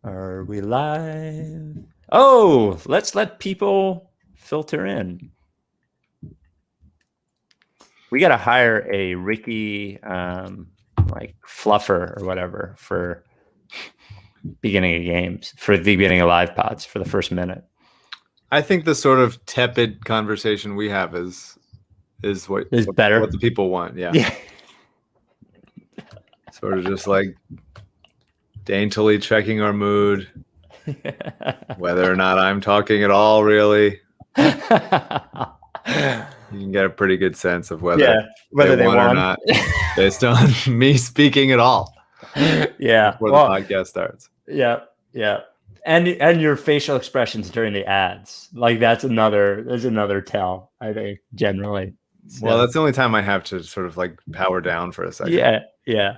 Are we live? Oh, let's let people filter in. We got to hire a Ricky, like fluffer or whatever for beginning of games, for the beginning of live pods for the first minute. I think the sort of tepid conversation we have is what is better. What the people want. Yeah. Sort of just like daintily checking our mood, whether or not I'm talking at all, really. You can get a pretty good sense of whether they won or not based on me speaking at all. Yeah. Before the podcast starts. Yeah. Yeah. And your facial expressions during the ads. Like there's another tell, I think, generally. So. Well, that's the only time I have to sort of like power down for a second. Yeah. Yeah.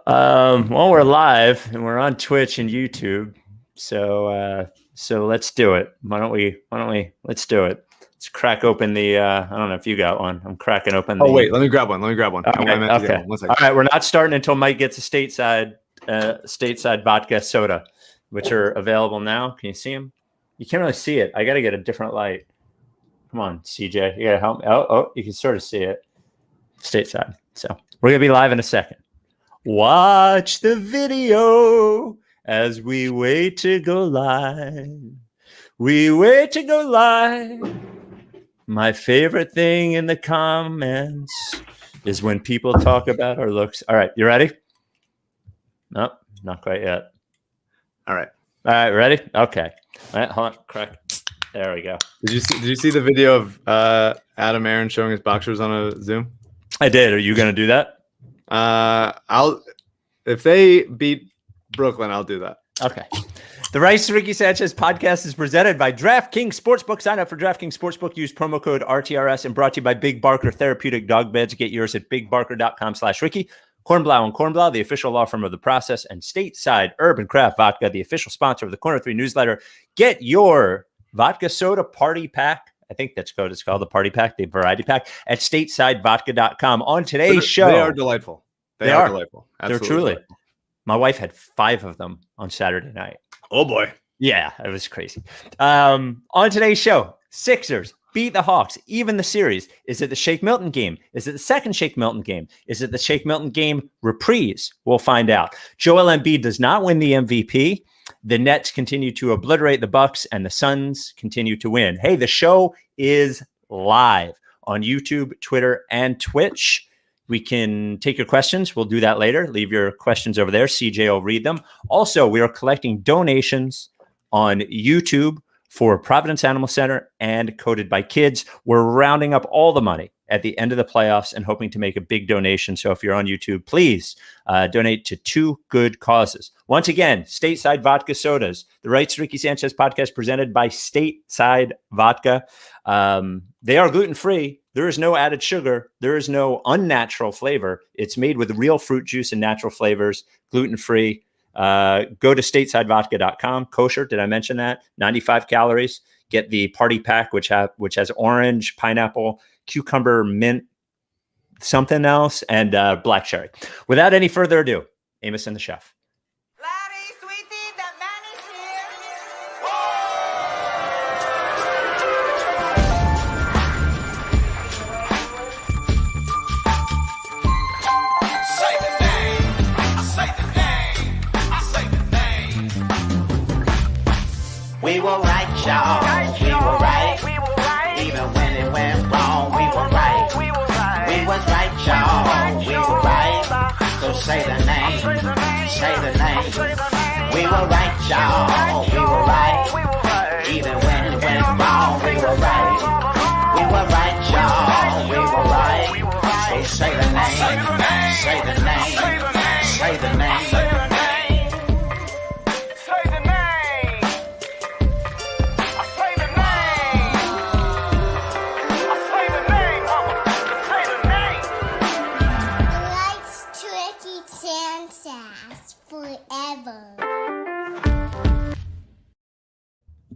Well, we're live and we're on Twitch and YouTube. So let's do it. Why don't we let's do it. Let's crack open the I don't know if you got one. I'm cracking open wait, let me grab one. Okay. All right, we're not starting until Mike gets a stateside vodka soda, which are available now. Can you see them? You can't really see it. I got to get a different light. Come on, CJ. You got to help me. Oh, you can sort of see it. Stateside. So we're going to be live in a second. Watch the video as we wait to go live. We wait to go live. My favorite thing in the comments is when people talk about our looks. All right, you ready? Nope, not quite yet. All right, ready? Okay. All right, hold on. Crack. There we go. Did you see the video of Adam Aaron showing his boxers on a Zoom? I did. Are you going to do that? If they beat Brooklyn, I'll do that. Okay. The Rice to Ricky Sanchez podcast is presented by DraftKings Sportsbook. Sign up for DraftKings Sportsbook. Use promo code RTRS and brought to you by Big Barker Therapeutic Dog Beds. Get yours at bigbarker.com/Ricky. Kornblau and Kornblau, the official law firm of The Process, and Stateside Urban Craft Vodka, the official sponsor of the Corner 3 newsletter. Get your vodka soda party pack. I think that's code. It's called the party pack, the variety pack at statesidevodka.com. On today's show. They are delightful. They are delightful. Absolutely. They're truly. Delightful. My wife had 5 of them on Saturday night. Oh boy. Yeah, it was crazy. On today's show, Sixers beat the Hawks, even the series. Is it the Shake Milton game? Is it the second Shake Milton game? Is it the Shake Milton game reprise? We'll find out. Joel Embiid does not win the MVP. The Nets continue to obliterate the Bucks, and the Suns continue to win. Hey, the show is live on YouTube, Twitter, and Twitch. We can take your questions. We'll do that later. Leave your questions over there. CJ will read them. Also, we are collecting donations on YouTube for Providence Animal Center and Coded by Kids. We're rounding up all the money at the end of the playoffs and hoping to make a big donation. So if you're on YouTube, please donate to 2 good causes. Once again, Stateside Vodka Sodas, the Rights to Ricky Sanchez podcast presented by Stateside Vodka. They are gluten-free. There is no added sugar. There is no unnatural flavor. It's made with real fruit juice and natural flavors, gluten-free. Go to statesidevodka.com. Kosher, did I mention that? 95 calories. Get the party pack, which has orange, pineapple, cucumber, mint, something else, and black cherry. Without any further ado, Amos and the Chef. Larry, sweetie, the man is here. Say the name. I say the name. I say the name. We were right, y'all. We were right. Even when it went wrong, we were right. We was right, y'all. We were right. So say the name. Say the name. We were right, y'all. We were right. Even when it went wrong, we were right. We were right, y'all. We were right. So say the name. Say the name. Say the name. Forever.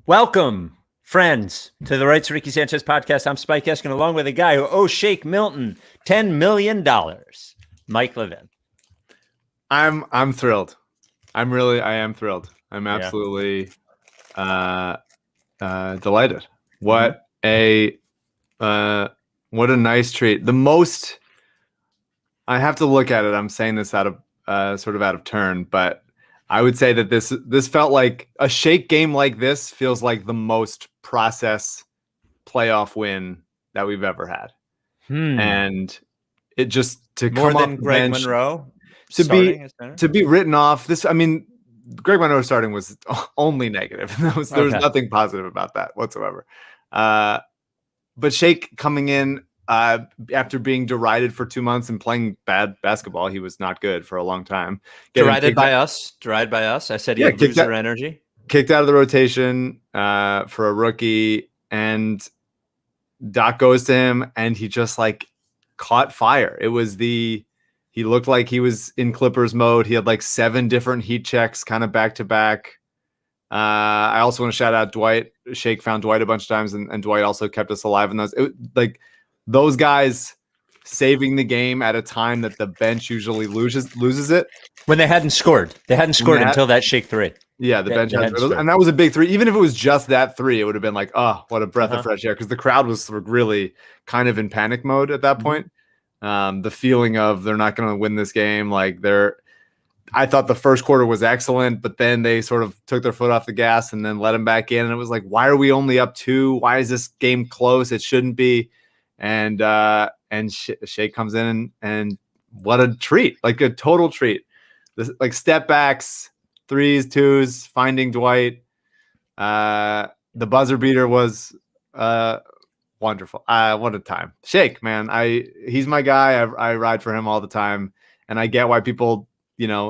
Welcome, friends, to the Rights to Ricky Sanchez podcast. I'm Spike Eskin, along with a guy who owes Shake Milton $10 million, Mike Levin. I'm thrilled. I am thrilled. I'm Yeah. absolutely delighted. What a nice treat. The most, I have to look at it. I'm saying this out of sort of out of turn, but I would say that this felt like a Shake game like this feels like the most process playoff win that we've ever had. And it just to more come than off the Greg bench, Monroe to starting as center? to be written off. This, I mean, Greg Monroe starting was only negative. There was nothing positive about that whatsoever. But Shake coming in after being derided for 2 months and playing bad basketball, he was not good for a long time. Derided by us. I said he had loser energy. Kicked out of the rotation for a rookie, and Doc goes to him, and he just like caught fire. He looked like he was in Clippers mode. He had like 7 different heat checks kind of back to back. I also want to shout out Dwight. Shake found Dwight a bunch of times, and Dwight also kept us alive in those. Those guys saving the game at a time that the bench usually loses it. When they hadn't scored. They hadn't scored until that Shake 3. Yeah, the bench had, and that was a big 3. Even if it was just that 3, it would have been like, oh, what a breath of fresh air, because the crowd was really kind of in panic mode at that point. The feeling of they're not going to win this game, I thought the first quarter was excellent, but then they sort of took their foot off the gas and then let him back in. And it was like, why are we only up 2? Why is this game close? It shouldn't be. And Shake comes in and what a treat, like a total treat. This, like step backs, 3s, 2s, finding Dwight. The buzzer beater was wonderful. What a time. Shake, man. He's my guy. I ride for him all the time. And I get why people,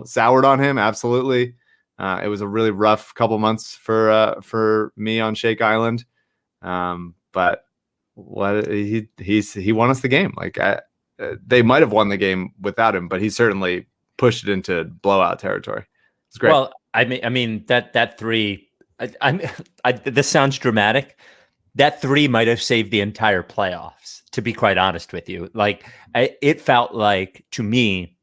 soured on him. Absolutely. It was a really rough couple months for me on Shake Island. But what he won us the game. They might have won the game without him, but he certainly pushed it into blowout territory. It's great. Well, I mean that 3. This sounds dramatic. That 3 might have saved the entire playoffs. To be quite honest with you, it felt like to me,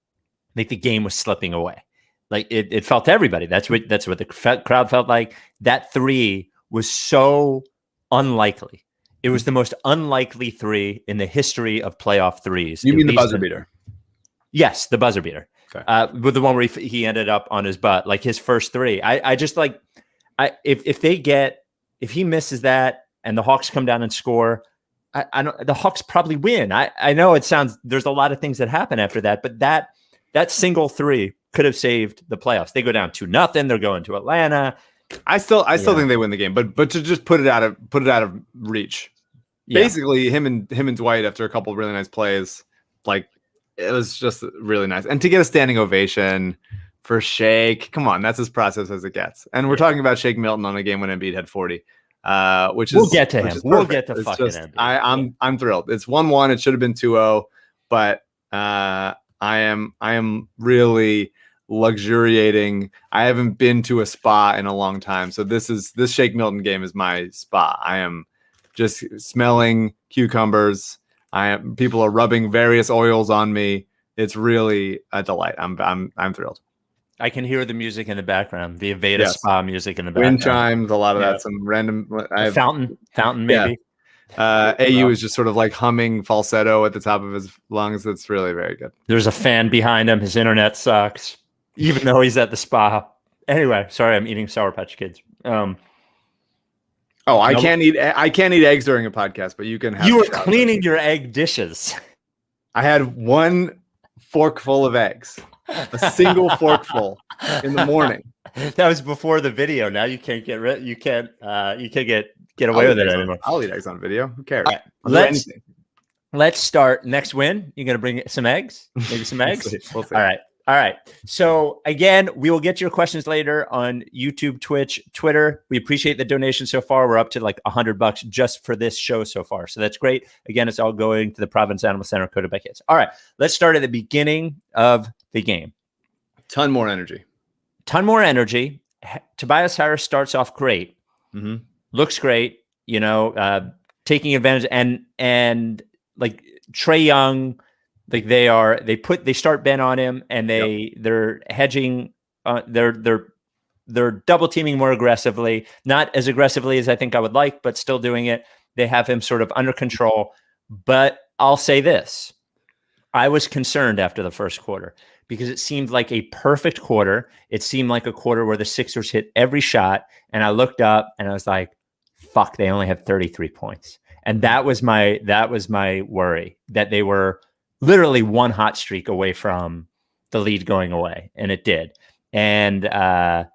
like the game was slipping away. Like it felt to everybody. That's what the crowd felt like. That 3 was so unlikely. It was the most unlikely 3 in the history of playoff 3s. You mean the buzzer beater? Yes, the buzzer beater. Okay. With the one where he ended up on his butt, like his first 3. I just if he misses that and the Hawks come down and score, the Hawks probably win. I know there's a lot of things that happen after that, but that single 3 could have saved the playoffs. They go down 2-0. They're going to Atlanta. I still think they win the game, but to just put it out of reach. Yeah. Basically, him and Dwight, after a couple of really nice plays, it was just really nice. And to get a standing ovation for Shake, come on, that's as process as it gets. And we're talking about Shake Milton on a game when Embiid had 40, we'll get to him. We'll get to fucking Embiid. I'm thrilled. It's 1-1. It should have been 2-0, but I am really luxuriating. I haven't been to a spa in a long time, so this Shake Milton game is my spa. I am just smelling cucumbers. People are rubbing various oils on me. It's really a delight. I'm thrilled. I can hear the music in the background, the Aveda spa music in the background. Wind chimes, a lot of that. Some random fountain maybe. AU is just sort of like humming falsetto at the top of his lungs. It's really very good. There's a fan behind him. His internet sucks, even though he's at the spa. Anyway, sorry, I'm eating Sour Patch Kids. I can't eat eggs during a podcast, but you can have. You were cleaning your egg dishes. I had 1 forkful of eggs, a single forkful in the morning. That was before the video. Now you can't get rid. You can't get away with it anymore. I'll eat eggs on video. Who cares? Right, let's start. Next win. You're gonna bring some eggs? Maybe some eggs. We'll see. All right. So again, we will get your questions later on YouTube, Twitch, Twitter. We appreciate the donation so far. We're up to like $100 just for this show so far. So that's great. Again, it's all going to the Providence Animal Center, coded by kids. All right. Let's start at the beginning of the game. Ton more energy. Tobias Harris starts off great. Mm-hmm. Looks great. Taking advantage and like Trae Young. Like they start Ben on him and they're hedging they're double teaming more aggressively, not as aggressively as I think I would like, but still doing it. They have him sort of under control. But I'll say this. I was concerned after the first quarter because it seemed like a perfect quarter. It seemed like a quarter where the Sixers hit every shot. And I looked up and I was like, fuck, they only have 33 points. And that was my worry, that they were literally one hot streak away from the lead going away. And it did. And but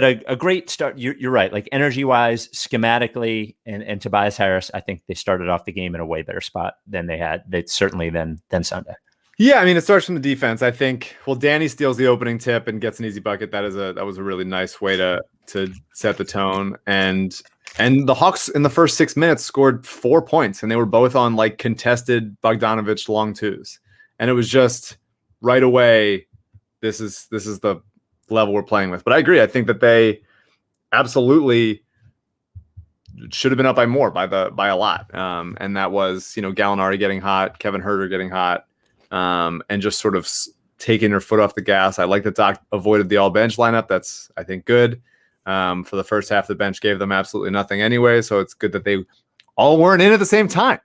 a great start. You're right. Like energy wise, schematically, and Tobias Harris, I think they started off the game in a way better spot than they certainly than Sunday. Yeah, I mean, it starts from the defense. I think. Well, Danny steals the opening tip and gets an easy bucket. That was a really nice way to set the tone. And the Hawks in the first 6 minutes scored 4 points, and they were both on like contested Bogdanovich long twos. And it was just right away. This is the level we're playing with. But I agree. I think that they absolutely should have been up by more, by a lot. And that was, Gallinari getting hot, Kevin Huerter getting hot, and just sort of taking their foot off the gas. I like that Doc avoided the all bench lineup. That's, I think, good. For the first half, the bench gave them absolutely nothing anyway. So it's good that they all weren't in at the same time.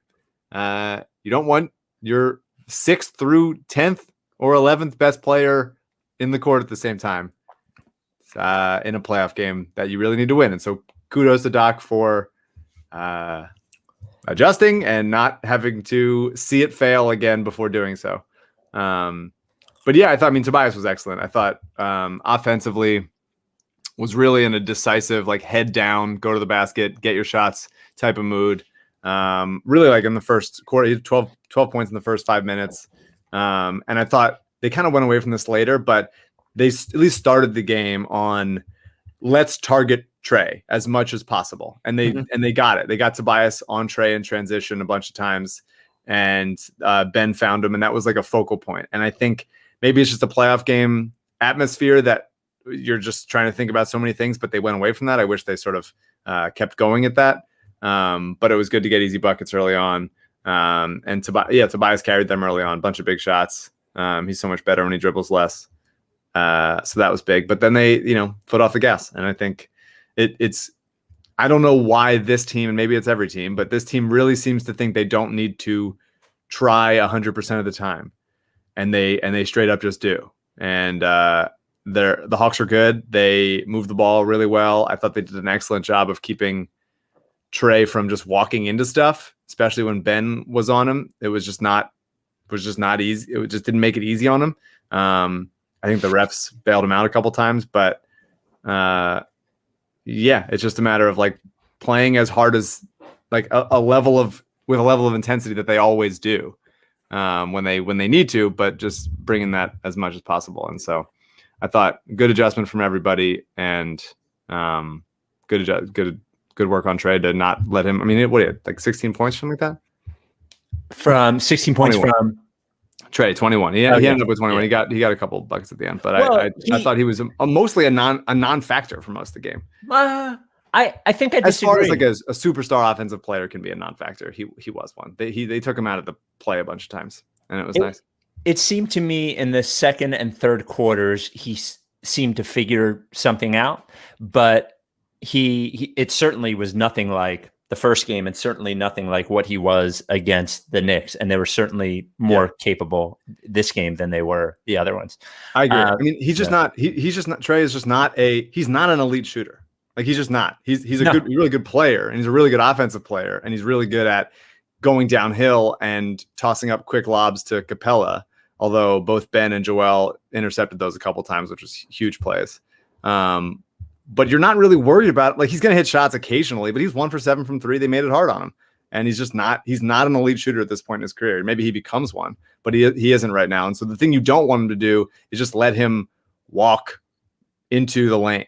You don't want your 6th through 10th or 11th best player in the court at the same time. In a playoff game that you really need to win. And so kudos to Doc for adjusting and not having to see it fail again before doing so. But yeah, Tobias was excellent. I thought offensively was really in a decisive, like head down, go to the basket, get your shots type of mood. Really like in the first quarter, he had 12 points in the first 5 minutes. And I thought they kind of went away from this later, but they at least started the game on let's target Trey as much as possible. And they got it. They got Tobias on Trey in transition a bunch of times, and Ben found him. And that was like a focal point. And I think maybe it's just a playoff game atmosphere that you're just trying to think about so many things, but they went away from that. I wish they sort of kept going at that. But it was good to get easy buckets early on. And Tobias carried them early on, bunch of big shots. He's so much better when he dribbles less. So that was big, but then they, foot off the gas. And I think it's, I don't know why this team, and maybe it's every team, but this team really seems to think they don't need to try 100% of the time. And they straight up just do. And the Hawks are good. They move the ball really well. I thought they did an excellent job of keeping Trey from just walking into stuff, especially when Ben was on him. It was just not easy. It just didn't make it easy on him. I think the refs bailed him out a couple times, but it's just a matter of like playing as hard as like with a level of intensity that they always do when they need to, but just bringing that as much as possible. And so I thought good adjustment from everybody, and good work on Trey to not let him. I mean, what he had, like 16 points, something like that. From 16 points 21. from Trey, 21. He ended up with 21. Yeah. He got a couple buckets at the end, but I thought he was mostly a non-factor for most of the game. I think I disagree. As far as like a superstar offensive player can be a non-factor, he was one. They took him out of the play a bunch of times, and it was nice. It seemed to me in the second and third quarters he seemed to figure something out, but it certainly was nothing like the first game, and certainly nothing like what he was against the Knicks. And they were certainly more capable this game than they were the other ones. I agree. I mean, he's just not. He's just not. Trey is just not he's not an elite shooter. Like he's just not. He's a really good player, and he's a really good offensive player, and he's really good at going downhill and tossing up quick lobs to Capella. Although both Ben and Joel intercepted those a couple times, which was huge plays. But you're not really worried about, like, he's going to hit shots occasionally, but he's 1 for 7 from 3. They made it hard on him. And he's not an elite shooter at this point in his career. Maybe he becomes one, but he isn't right now. And so the thing you don't want him to do is just let him walk into the lane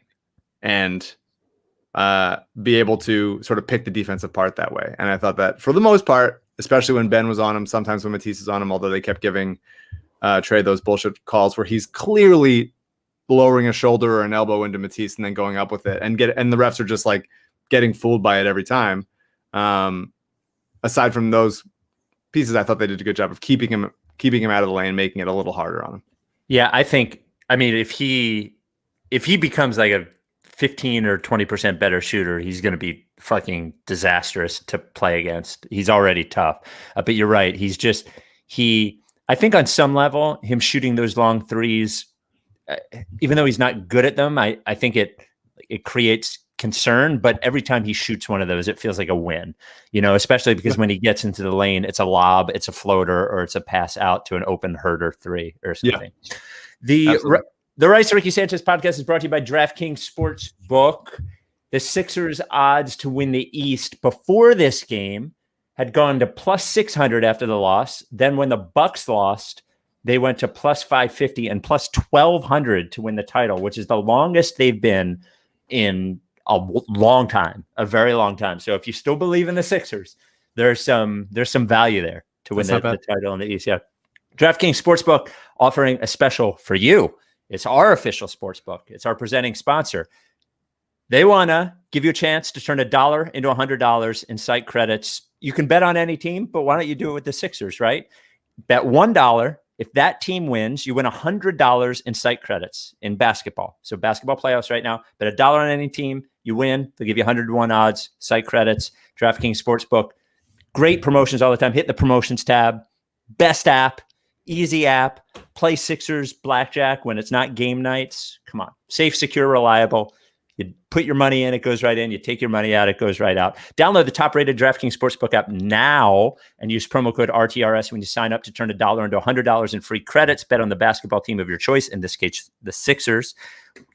and be able to sort of pick the defense apart that way. And I thought that for the most part, especially when Ben was on him, sometimes when Matisse is on him, although they kept giving Trey those bullshit calls where he's clearly lowering a shoulder or an elbow into Matisse and then going up with it, and the refs are just like getting fooled by it every time. Aside from those pieces, I thought they did a good job of keeping him out of the lane, making it a little harder on him. Yeah, I mean, if he becomes like a 15 or 20% better shooter, he's going to be fucking disastrous to play against. He's already tough. But you're right. I think on some level, him shooting those long threes, even though he's not good at them, I think it creates concern. But every time he shoots one of those, it feels like a win, especially because when he gets into the lane, it's a lob, it's a floater, or it's a pass out to an open Herder three or something. Yeah, the Rice to Ricky Sanchez podcast is brought to you by DraftKings Sportsbook. The Sixers' odds to win the East before this game had gone to plus 600 after the loss. Then when the Bucks lost, they went to plus 550 and plus 1,200 to win the title, which is the longest they've been in a long time, a very long time. So if you still believe in the Sixers, there's some value there to win the title in the East. Yeah. DraftKings Sportsbook offering a special for you. It's our official sportsbook. It's our presenting sponsor. They want to give you a chance to turn $1 into $100 in site credits. You can bet on any team, but why don't you do it with the Sixers, right? Bet $1. If that team wins, you win $100 in site credits in basketball. So basketball playoffs right now, bet $1 on any team, you win. They'll give you 100-to-1 odds, site credits, DraftKings Sportsbook. Great promotions all the time. Hit the promotions tab. Best app. Easy app, play Sixers blackjack when it's not game nights. Come on. Safe, secure, reliable. You put your money in, it goes right in. You take your money out, it goes right out. Download the top-rated DraftKings Sportsbook app now and use promo code RTRS when you sign up to turn $1 into $100 in free credits. Bet on the basketball team of your choice, in this case, the Sixers,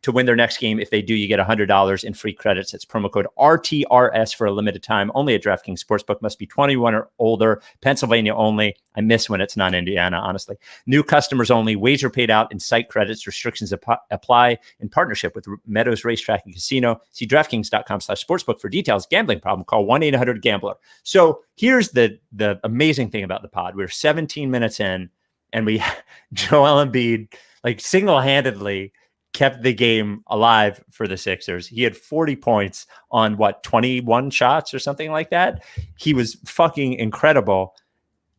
to win their next game. If they do, you get $100 in free credits. It's promo code RTRS for a limited time. Only at DraftKings Sportsbook. Must be 21 or older. Pennsylvania only. I miss when it's not Indiana, honestly. New customers only. Wager paid out in site credits. Restrictions apply in partnership with Meadows Racetrack and Casino. See DraftKings.com/sportsbook for details. Gambling problem? Call 1-800-GAMBLER. So here's the amazing thing about the pod. We're 17 minutes in, and Joel Embiid single-handedly kept the game alive for the Sixers. He had 40 points on 21 shots or something like that. He was fucking incredible.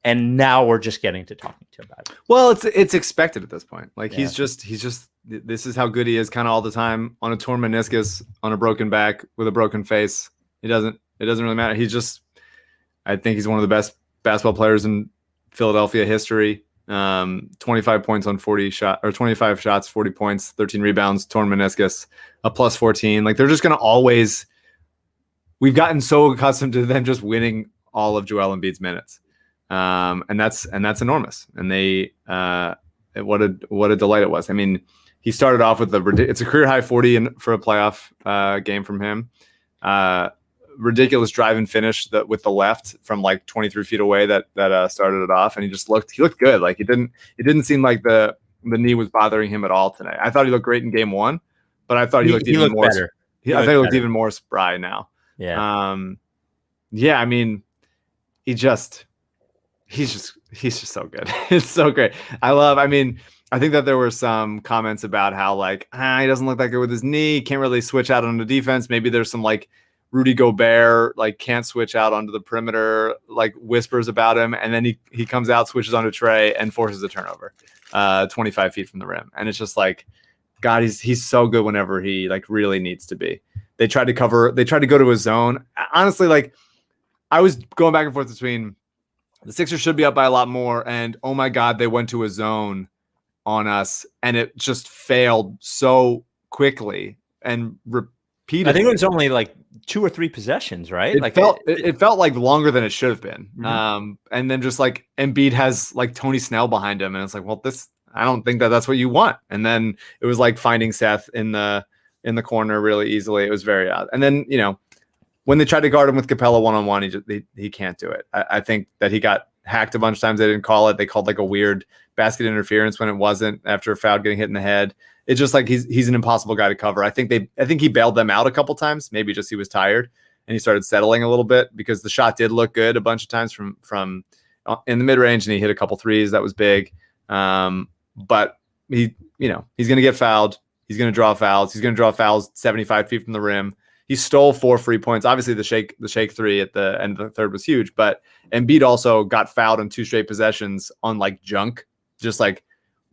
And now we're just getting to talking to him about it. Well, it's expected at this point. He's just this is how good he is kind of all the time, on a torn meniscus, on a broken back, with a broken face. It doesn't really matter. I think he's one of the best basketball players in Philadelphia history. 25 points on 25 shots, 40 points, 13 rebounds, torn meniscus, a plus 14. They're just going to always, we've gotten so accustomed to them just winning all of Joel Embiid's minutes. And that's enormous. And what a delight it was. I mean, he started off with it's a career high 40 for a playoff game from him. Ridiculous drive and finish with the left from 23 feet away that started it off, and he looked good. It didn't seem like the knee was bothering him at all tonight. I thought he looked great in game one, but I thought he looked even more better. I thought he looked even more spry now. Yeah. I mean, he's just so good. It's so great. I think that there were some comments about how he doesn't look that good with his knee, can't really switch out on the defense. Maybe there's some Rudy Gobert can't switch out onto the perimeter, whispers about him, and then he comes out, switches onto Trey, and forces a turnover 25 feet from the rim. And it's just God, he's so good whenever he really needs to be. They tried to go to his zone. Honestly, I was going back and forth between the Sixers should be up by a lot more, and oh my God, they went to a zone on us, and it just failed so quickly and repeatedly. I think it was only 2 or 3 possessions, right? It felt longer than it should have been. Mm-hmm. And then just Embiid has Tony Snell behind him, and it's well, I don't think that's what you want. And then it was finding Seth in the corner really easily. It was very odd. And then when they tried to guard him with Capella one-on-one, he can't do it. I think that he got hacked a bunch of times. They didn't call it. They called a weird basket interference when it wasn't, after a foul getting hit in the head. It's just he's an impossible guy to cover. I think he bailed them out a couple times. Maybe just he was tired and he started settling a little bit, because the shot did look good a bunch of times from in the mid range, and he hit a couple threes. That was big. But he's going to get fouled. He's going to draw fouls. He's going to draw fouls 75 feet from the rim. He stole 4 free points. Obviously, the shake three at the end of the third was huge, but Embiid also got fouled in 2 straight possessions on junk, just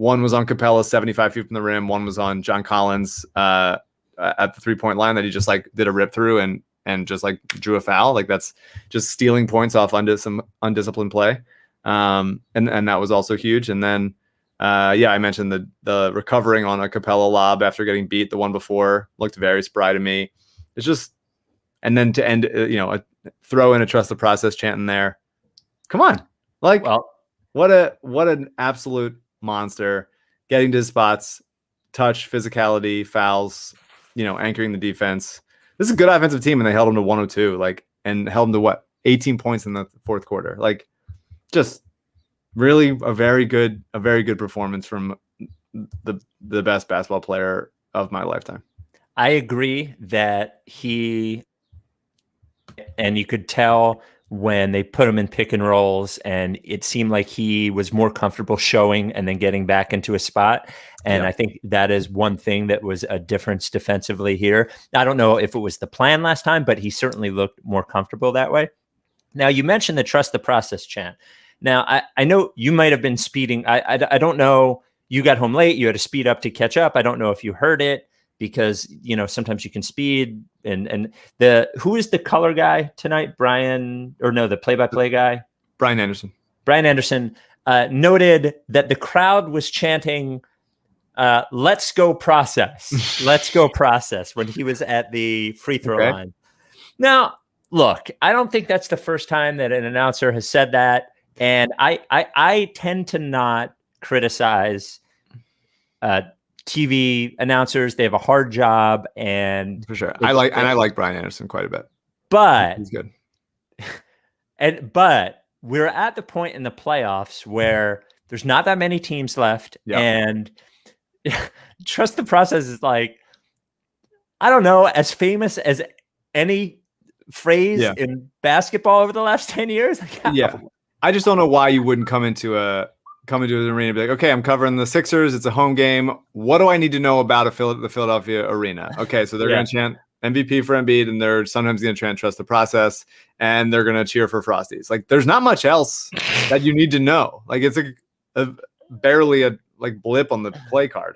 One was on Capella, 75 feet from the rim. One was on John Collins at the 3-point line that he just like did a rip through and just like drew a foul. Like that's just stealing points off some undisciplined play. And that was also huge. And then, I mentioned the recovering on a Capella lob after getting beat. The one before looked very spry to me. It's just, and then to end, throw in a trust the process chant in there. Come on. Like, what an absolute monster, getting to his spots, touch, physicality, fouls, anchoring the defense. This is a good offensive team, and they held him to 102, and held him to 18 points in the fourth quarter. Like, just really a very good performance from the best basketball player of my lifetime. I agree that and you could tell when they put him in pick and rolls, and it seemed like he was more comfortable showing and then getting back into a spot. And I think that is one thing that was a difference defensively here. I don't know if it was the plan last time, but he certainly looked more comfortable that way. Now, you mentioned the trust the process chant. Now, I know you might have been speeding. I don't know. You got home late. You had to speed up to catch up. I don't know if you heard it, because sometimes you can speed. And who is the color guy tonight? The play-by-play guy? Brian Anderson. Brian Anderson noted that the crowd was chanting, "Let's go process, let's go process," when he was at the free throw line. Now, look, I don't think that's the first time that an announcer has said that, and I tend to not criticize TV announcers. They have a hard job, and for sure, I like Brian Anderson quite a bit. But he's good. But we're at the point in the playoffs where there's not that many teams left, and trust the process is like, I don't know, as famous as any phrase in basketball over the last 10 years. I just don't know why you wouldn't come into an arena and be like, okay, I'm covering the Sixers. It's a home game. What do I need to know about the Philadelphia arena? Okay, so they're going to chant MVP for Embiid, and they're sometimes going to chant trust the process, and they're going to cheer for Frosties. Like, there's not much else that you need to know. Like, it's barely a blip on the play card.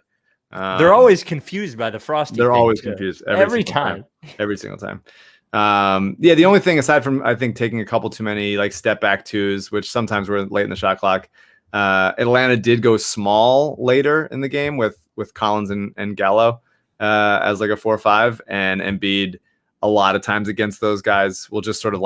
They're always confused by the Frosty. They're always confused every time. Every single time. The only thing, aside from, I think, taking a couple too many step back twos, which sometimes were late in the shot clock, Atlanta did go small later in the game with Collins and Gallo as a 4-5, and Embiid a lot of times against those guys will just sort of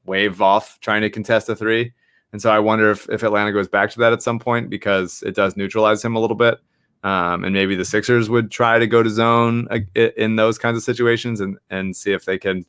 wave off trying to contest a three. And so I wonder if Atlanta goes back to that at some point, because it does neutralize him a little bit. And maybe the Sixers would try to go to zone in those kinds of situations and see if they can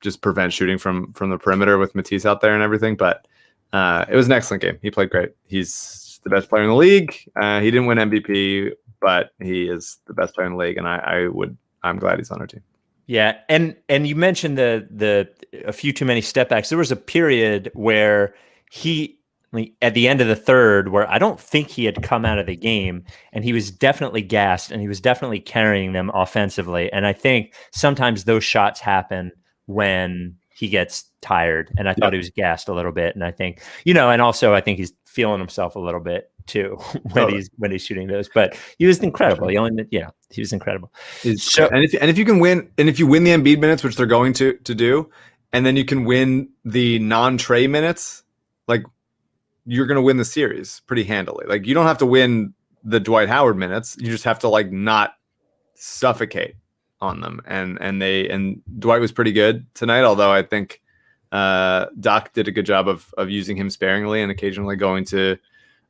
just prevent shooting from the perimeter with Matisse out there and everything. But it was an excellent game. He played great. He's the best player in the league. He didn't win MVP, but he is the best player in the league, and I'm glad he's on our team. Yeah, and you mentioned the a few too many step backs. There was a period where at the end of the third, where I don't think he had come out of the game, and he was definitely gassed, and he was definitely carrying them offensively. And I think sometimes those shots happen when he gets tired, and I thought he was gassed a little bit. And I think, and also I think he's feeling himself a little bit too when he's shooting those. But he was incredible. He was incredible. If you can win, and if you win the Embiid minutes, which they're going to do, and then you can win the non-Trey minutes, you're going to win the series pretty handily. You don't have to win the Dwight Howard minutes. You just have to not suffocate on them. And Dwight was pretty good tonight, although I think Doc did a good job of using him sparingly and occasionally going to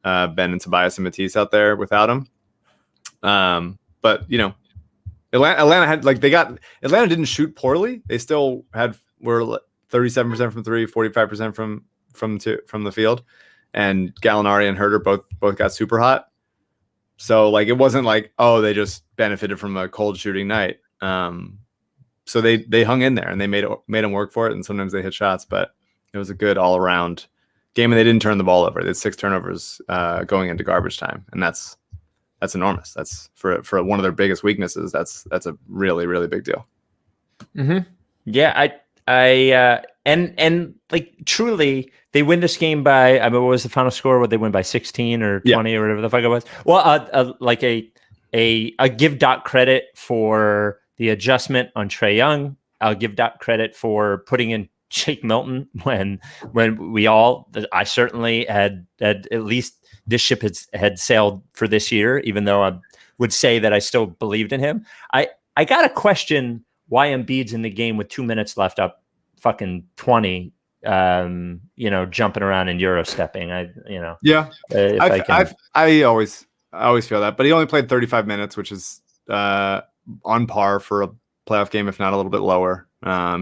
Ben and Tobias and Matisse out there without him. But Atlanta had Atlanta didn't shoot poorly. They still were 37% from three, 45% from the field. And Gallinari and Herter both got super hot. So it wasn't they just benefited from a cold shooting night. So they hung in there and they made them work for it. And sometimes they hit shots, but it was a good all around game, and they didn't turn the ball over. They had 6 turnovers going into garbage time, and that's enormous. That's for one of their biggest weaknesses. That's a really, really big deal. Mm-hmm. Yeah, And like truly, they win this game by. I mean, what was the final score? Would they win by 16 or 20 or whatever the fuck it was? Well, like a give Doc credit for the adjustment on Trae Young. I'll give Doc credit for putting in Shake Milton when I certainly had at least this ship had sailed for this year, even though I would say that I still believed in him. I got to question why Embiid's in the game with 2 minutes left up fucking 20, jumping around and Euro stepping. I always feel that, but he only played 35 minutes, which is on par for a playoff game, if not a little bit lower.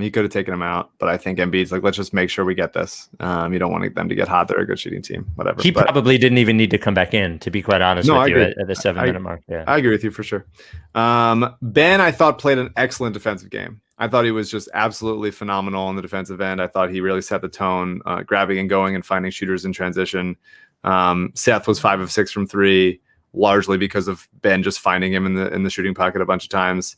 He could have taken him out, but I think Embiid's like, let's just make sure we get this. You don't want them to get hot. They're a good shooting team, whatever. He probably didn't even need to come back in, to be quite honest with you, at the 7-minute mark. Yeah, I agree with you for sure. Ben, I thought, played an excellent defensive game. I thought he was just absolutely phenomenal on the defensive end. I thought he really set the tone, grabbing and going and finding shooters in transition. Seth was 5 of 6 from 3, largely because of Ben just finding him in the shooting pocket a bunch of times.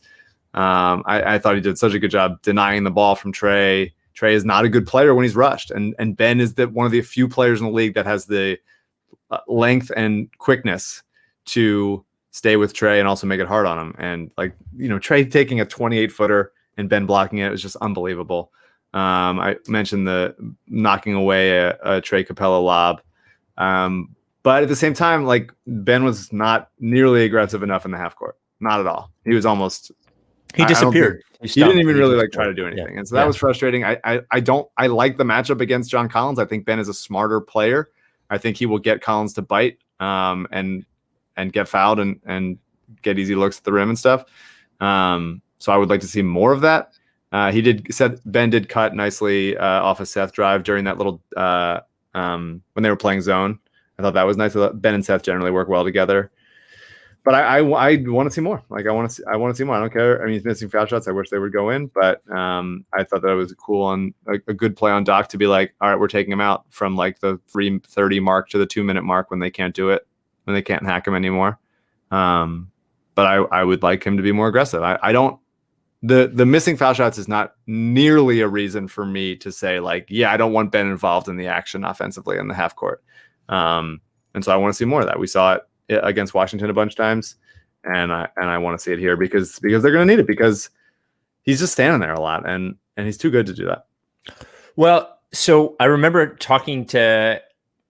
I thought he did such a good job denying the ball from Trae. Trae is not a good player when he's rushed, and Ben is one of the few players in the league that has the length and quickness to stay with Trae and also make it hard on him. And Trae taking a 28-footer and Ben blocking it was just unbelievable. I mentioned the knocking away a Trae Capella lob. But at the same time, like, Ben was not nearly aggressive enough in the half court. Not at all. He was almost... He disappeared. He didn't even really try to do anything. Yeah. And so that was frustrating. I like the matchup against John Collins. I think Ben is a smarter player. I think he will get Collins to bite and get fouled and get easy looks at the rim and stuff. So I would like to see more of that. Ben did cut nicely off a Seth drive during that little when they were playing zone. I thought that was nice. Ben and Seth generally work well together. But I want to see more. Like, I want to see more. I don't care. I mean, he's missing foul shots. I wish they would go in. But I thought that it was cool and a good play on Doc to be like, all right, we're taking him out from like the 3:30 mark to the 2-minute mark when they can't do it, when they can't hack him anymore. But I would like him to be more aggressive. I don't. The missing foul shots is not nearly a reason for me to say, like, yeah, I don't want Ben involved in the action offensively in the half court. And so I want to see more of that. We saw it against Washington a bunch of times, and I want to see it here because they're going to need it, because he's just standing there a lot, and he's too good to do that. Well, so I remember talking to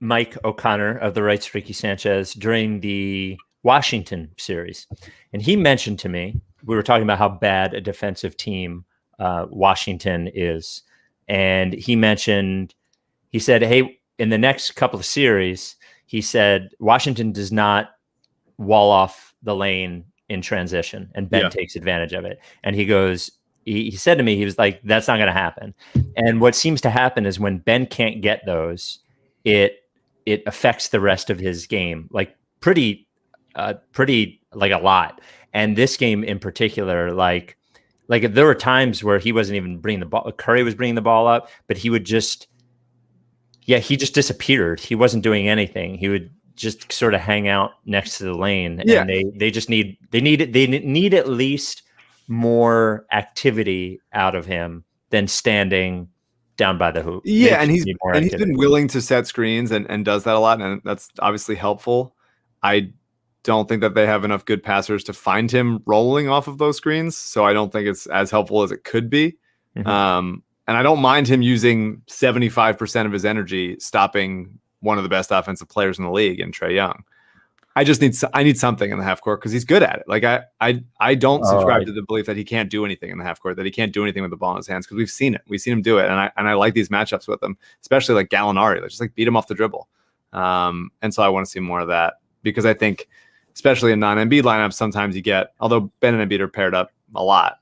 Mike O'Connor of the Rights Ricky Sanchez during the Washington series, and he mentioned to me, we were talking about how bad a defensive team Washington is, and he said, hey, in the next couple of series, he said Washington does not wall off the lane in transition, and Ben takes advantage of it. And he goes, he said to me, he was like, that's not going to happen. And what seems to happen is when Ben can't get those, it affects the rest of his game, like pretty like a lot. And this game in particular, like there were times where he wasn't even bringing the ball. Curry was bringing the ball up, but he would just, he just disappeared. He wasn't doing anything. He would just sort of hang out next to the lane. Yeah. And they need at least more activity out of him than standing down by the hoop. Yeah, and he's been willing to set screens and does that a lot, and that's obviously helpful. I don't think that they have enough good passers to find him rolling off of those screens, so I don't think it's as helpful as it could be. Mm-hmm. And I don't mind him using 75% of his energy stopping one of the best offensive players in the league in Trae Young. I need something in the half court because he's good at it. Like I don't subscribe to the belief that he can't do anything in the half court, that he can't do anything with the ball in his hands, because we've seen it. We've seen him do it, and I like these matchups with him, especially like Gallinari. Just like beat him off the dribble. And so I want to see more of that, because I think, especially in non-Embiid lineups, sometimes you get, although Ben and Embiid are paired up a lot,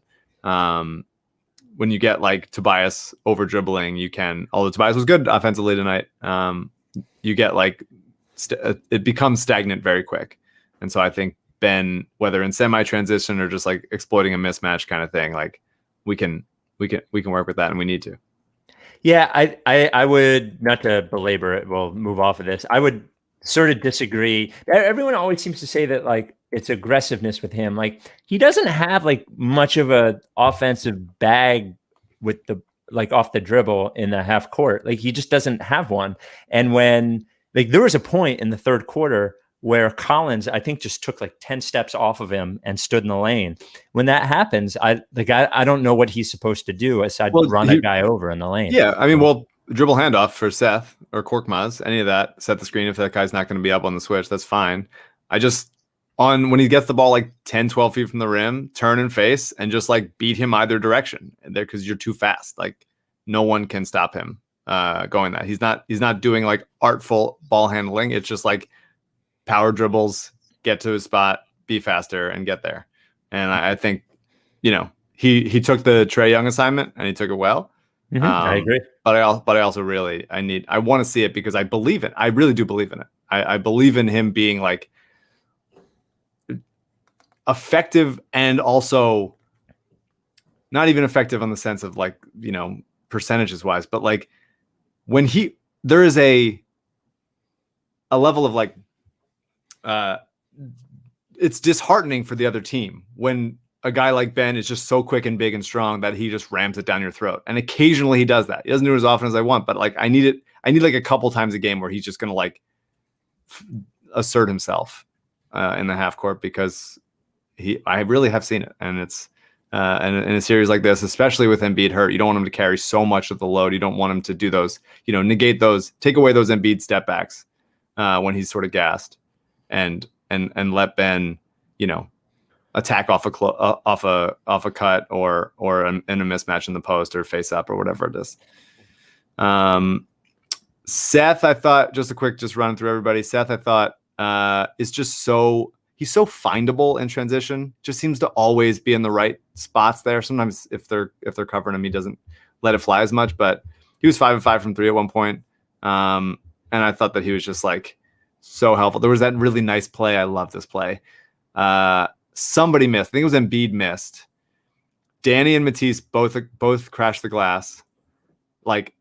when you get like Tobias over dribbling, you can, although Tobias was good offensively tonight, you get like, it becomes stagnant very quick. And so I think Ben, whether in semi-transition or just like exploiting a mismatch kind of thing, like we can work with that, and we need to. Yeah, I would, not to belabor it, we'll move off of this, I would sort of disagree. Everyone always seems to say that like it's aggressiveness with him. Like he doesn't have like much of a offensive bag with the like off the dribble in the half court. Like he just doesn't have one. And when like there was a point in the third quarter where Collins, I think, just took like 10 steps off of him and stood in the lane. When that happens, I don't know what he's supposed to do aside run a guy over in the lane. Yeah, I mean, dribble handoff for Seth or Korkmaz, any of that, set the screen. If that guy's not going to be up on the switch, that's fine. When he gets the ball like 10, 12 feet from the rim, turn and face and just like beat him either direction there because you're too fast. Like no one can stop him going that. He's not doing like artful ball handling. It's just like power dribbles, get to his spot, be faster, and get there. And I think, he took the Trae Young assignment and he took it well. Mm-hmm. I agree. But I also really I want to see it because I believe it. I really do believe in it. I believe in him being like effective and also not even effective on the sense of like, percentages wise, but like when there is a level of like, it's disheartening for the other team when a guy like Ben is just so quick and big and strong that he just rams it down your throat. And occasionally he does that. He doesn't do it as often as I want, but like I need like a couple times a game where he's just going to like assert himself in the half court because I really have seen it. And it's and in a series like this, especially with Embiid hurt, you don't want him to carry so much of the load. You don't want him to do those, negate those, take away those Embiid step backs when he's sort of gassed. And let Ben, attack off a cut or in a mismatch in the post or face up or whatever it is. Seth, I thought just running through everybody. Seth, I thought is just he's so findable in transition. Just seems to always be in the right spots there. Sometimes if they're covering him, he doesn't let it fly as much. But he was 5 of 5 from 3 at one point. And I thought that he was just like so helpful. There was that really nice play. I love this play. Somebody missed. I think it was Embiid missed. Danny and Matisse both crashed the glass. Like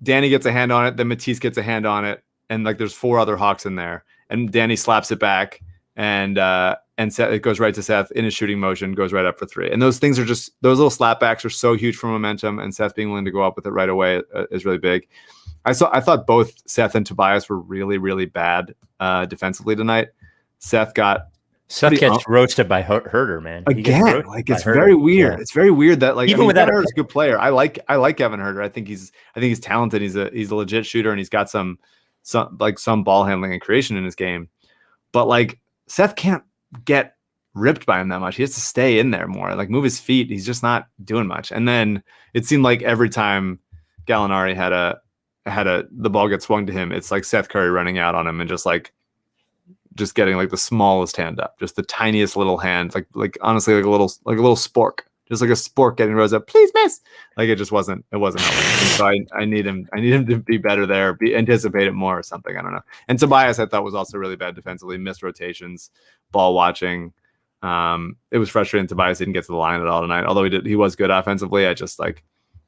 Danny gets a hand on it, then Matisse gets a hand on it, and like there's 4 other Hawks in there, and Danny slaps it back, and Seth, it goes right to Seth in his shooting motion, goes right up for 3. And those things are just those little slapbacks are so huge for momentum, and Seth being willing to go up with it right away is really big. I thought both Seth and Tobias were really, really bad defensively tonight. Seth gets roasted by Herter, man. Again, like it's very weird. Yeah. It's very weird that like even without Herter's a good player. I like Kevin Herter. I think he's talented. He's a legit shooter and he's got some ball handling and creation in his game. But like Seth can't get ripped by him that much. He has to stay in there more, like move his feet. He's just not doing much. And then it seemed like every time Gallinari had the ball get swung to him, it's like Seth Curry running out on him and just getting like the smallest hand up, just the tiniest little hand, like honestly like a little spork, just like a spork getting rose up. Please miss. Like it wasn't helping. So I need him to be better there, anticipate it more or something. I don't know. And Tobias I thought was also really bad defensively, missed rotations, ball watching. It was frustrating. Tobias didn't get to the line at all tonight, although he was good offensively. I just like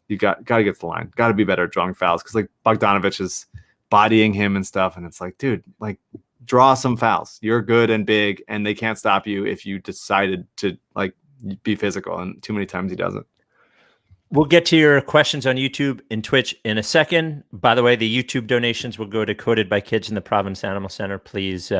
you got to get to the line, got to be better at drawing fouls because like Bogdanovich is bodying him and stuff, and it's like, dude, like draw some fouls. You're good and big, and they can't stop you if you decided to like be physical. And too many times he doesn't. We'll get to your questions on YouTube and Twitch in a second. By the way, the YouTube donations will go to Coded by Kids in the Providence Animal Center. Please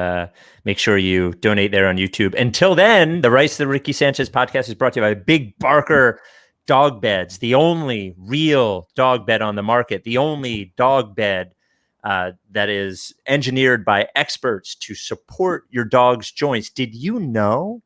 make sure you donate there on YouTube. Until then, the rights to the Ricky Sanchez podcast is brought to you by Big Barker Dog Beds, the only real dog bed on the market, the only dog bed that is engineered by experts to support your dog's joints. Did you know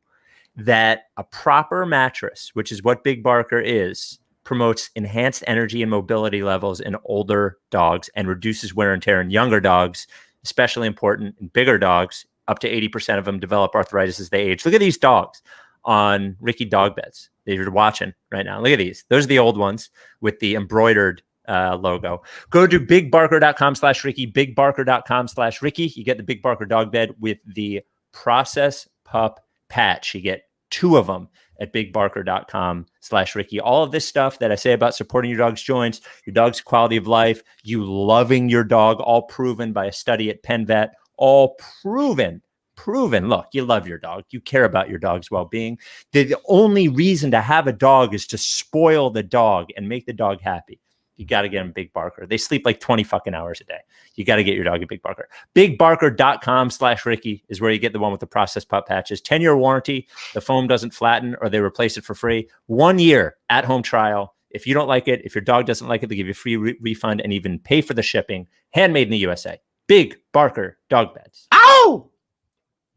that a proper mattress, which is what Big Barker is, promotes enhanced energy and mobility levels in older dogs and reduces wear and tear in younger dogs, especially important in bigger dogs? Up to 80% of them develop arthritis as they age. Look at these dogs on Ricky dog beds that you're watching right now. Look at these. Those are the old ones with the embroidered logo. Go to bigbarker.com/Ricky, bigbarker.com/Ricky. You get the Big Barker dog bed with the Process Pup patch. You get 2 of them at bigbarker.com/Ricky. All of this stuff that I say about supporting your dog's joints, your dog's quality of life, you loving your dog, all proven by a study at Penn Vet, all proven. Look, you love your dog. You care about your dog's well-being. The only reason to have a dog is to spoil the dog and make the dog happy. You got to get him Big Barker. They sleep like 20 fucking hours a day. You got to get your dog a Big Barker. BigBarker.com/Ricky is where you get the one with the processed pup patches. 10-year warranty. The foam doesn't flatten or they replace it for free. 1 year at-home trial. If you don't like it, if your dog doesn't like it, they give you a free refund and even pay for the shipping. Handmade in the USA. Big Barker dog beds. Ow!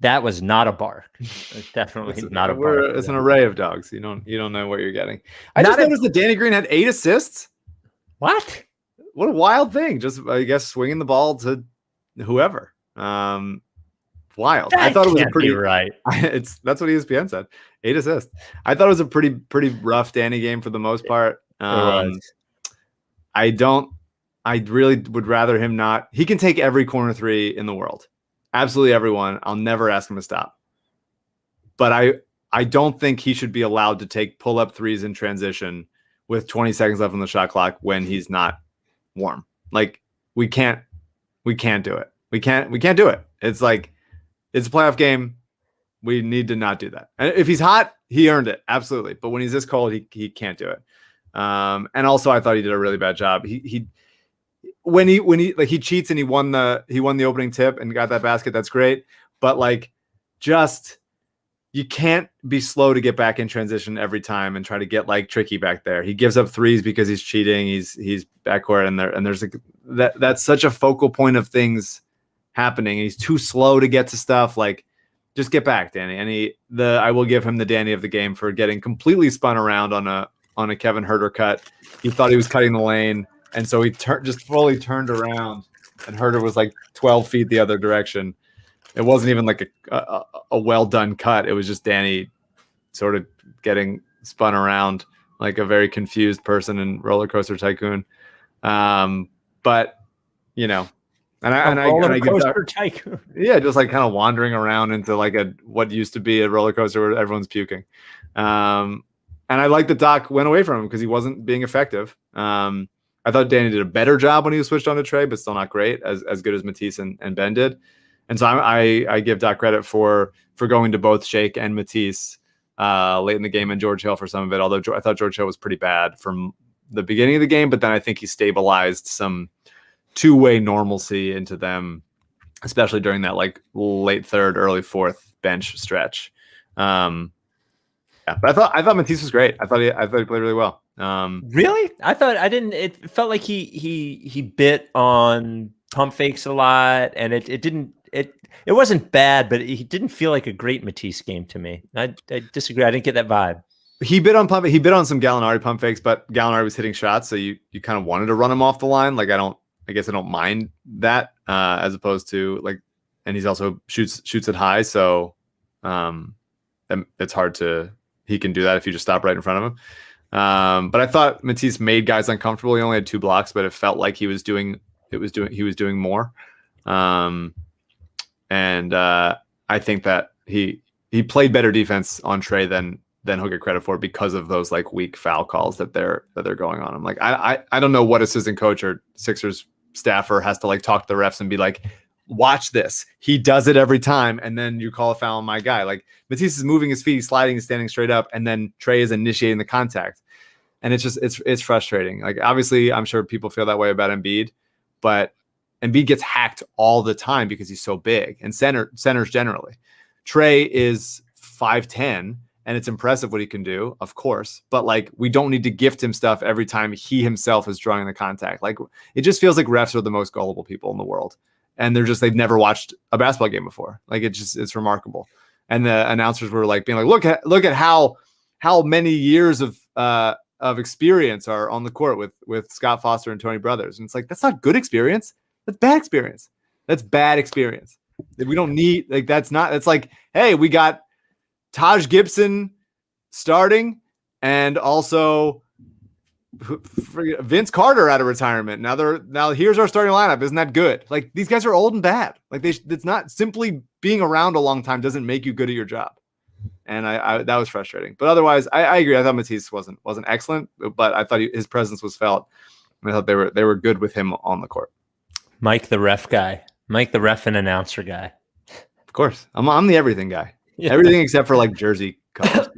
That was not a bark. It's definitely not a bark. It's an array of dogs. You don't know what you're getting. I just noticed that Danny Green had 8 assists. What? What a wild thing. Just, I guess, swinging the ball to whoever. Wild. I thought it was a pretty right. That's what ESPN said. 8 assists. I thought it was a pretty rough Danny game for the most part. I really would rather him not. He can take every corner three in the world. Absolutely everyone. I'll never ask him to stop. But I don't think he should be allowed to take pull-up threes in transition with 20 seconds left on the shot clock when he's not warm. Like we can't do it. We can't do it. It's like it's a playoff game. We need to not do that. And if he's hot, he earned it. Absolutely. But when he's this cold, he can't do it. And also I thought he did a really bad job. When he cheats and he won the opening tip and got that basket, that's great. But like just you can't be slow to get back in transition every time and try to get like tricky back there. He gives up threes because he's cheating. He's backcourt and there's like that's such a focal point of things happening. He's too slow to get to stuff. Like just get back, Danny. And I will give him the Danny of the game for getting completely spun around on a Kevin Huerter cut. He thought he was cutting the lane. And so he just fully turned around and Huerter was like 12 feet the other direction. It wasn't even like a well done cut. It was just Danny sort of getting spun around like a very confused person in Roller Coaster Tycoon. But you know, Roller Coaster Tycoon. Yeah, just like kind of wandering around into like what used to be a roller coaster where everyone's puking. And I like that Doc went away from him because he wasn't being effective. I thought Danny did a better job when he was switched on to Trey, but still not great, as good as Matisse and Ben did. And so I give Doc credit for going to both Shake and Matisse late in the game and George Hill for some of it, although I thought George Hill was pretty bad from the beginning of the game, but then I think he stabilized some two-way normalcy into them, especially during that like late third, early fourth bench stretch. Yeah, but I thought Matisse was great. I thought he played really well. Really? It felt like he bit on pump fakes a lot, and it wasn't bad, but he didn't feel like a great Matisse game to me. I disagree. I didn't get that vibe. He bit on some Gallinari pump fakes, but Gallinari was hitting shots, so you kind of wanted to run him off the line. Like I guess I don't mind that as opposed to like, and he's also shoots it high, so it's hard to. He can do that if you just stop right in front of him. But I thought Matisse made guys uncomfortable. He only had 2 blocks, but it felt like he was doing more. And I think that he played better defense on Trey than he'll get credit for because of those like weak foul calls that they're going on him. Like I don't know what assistant coach or Sixers staffer has to like talk to the refs and be like, watch this. He does it every time, and then you call a foul on my guy. Like Matisse is moving his feet, he's sliding, he's standing straight up, and then Trey is initiating the contact. And it's frustrating. Like obviously, I'm sure people feel that way about Embiid, but Embiid gets hacked all the time because he's so big, and centers generally. Trey is 5'10", and it's impressive what he can do, of course. But like, we don't need to gift him stuff every time he himself is drawing the contact. Like it just feels like refs are the most gullible people in the world. And they've never watched a basketball game before. Like it's remarkable. And the announcers were like being like, look at how many years of experience are on the court with Scott Foster and Tony Brothers. And it's like, that's not good experience. That's bad experience. That's bad experience. We don't need like, it's like, hey, we got Taj Gibson starting and also Vince Carter out of retirement. Now here's our starting lineup. Isn't that good? Like these guys are old and bad. Like it's not simply being around a long time doesn't make you good at your job. And I that was frustrating. But otherwise, I agree. I thought Matisse wasn't excellent, but I thought his presence was felt. And I thought they were good with him on the court. Mike the ref guy. Mike the ref and announcer guy. Of course, I'm the everything guy. Yeah. Everything except for like jersey colors,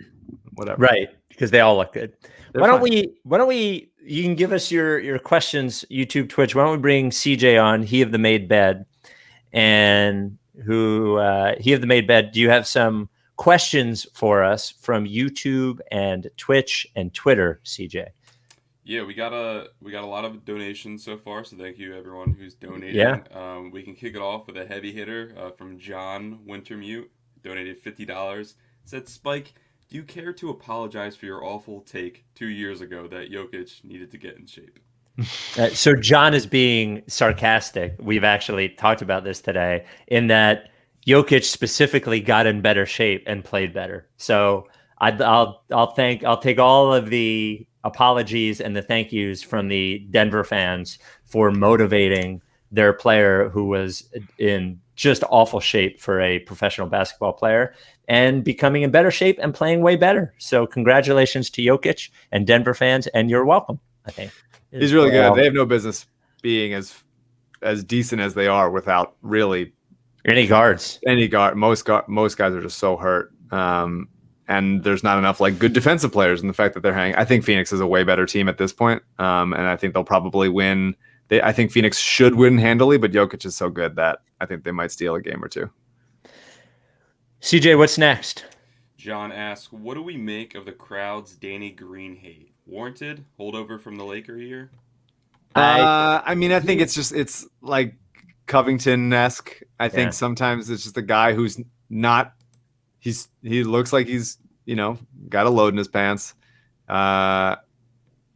whatever. Right. because they all look good. They're Why don't fine. we, you can give us your questions, YouTube, Twitch. Why don't we bring CJ on, he of the made bed, and he of the made bed. Do you have some questions for us from YouTube and Twitch and Twitter, CJ? Yeah, we got a lot of donations so far, so thank you everyone who's donating. Yeah. We can kick it off with a heavy hitter from John Wintermute, donated $50. Said, Spike, do you care to apologize for your awful take 2 years ago that Jokic needed to get in shape? So John is being sarcastic. We've actually talked about this today, in that Jokic specifically got in better shape and played better. So I'll take all of the apologies and the thank yous from the Denver fans for motivating their player who was in just awful shape for a professional basketball player and becoming in better shape and playing way better. So congratulations to Jokic and Denver fans, and you're welcome, I think. He's really good. They have no business being as decent as they are without really any guards. Most guys are just so hurt. And there's not enough like good defensive players, and the fact that they're hanging. I think Phoenix is a way better team at this point, and I think they'll probably win. I think Phoenix should win handily, but Jokic is so good that I think they might steal a game or two. CJ, what's next? John asks, what do we make of the crowd's Danny Green hate? Warranted? Holdover from the Laker year? I mean, I think it's like Covington-esque. I think sometimes it's just a guy who's not. He looks like he's got a load in his pants. When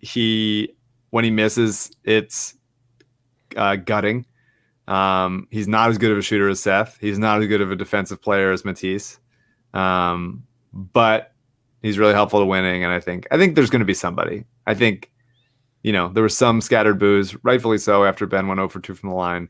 he misses, it's gutting. He's not as good of a shooter as Seth. He's not as good of a defensive player as Matisse. But he's really helpful to winning, and I think there's going to be somebody. I think there was some scattered boos, rightfully so, after Ben went 0 for 2 from the line.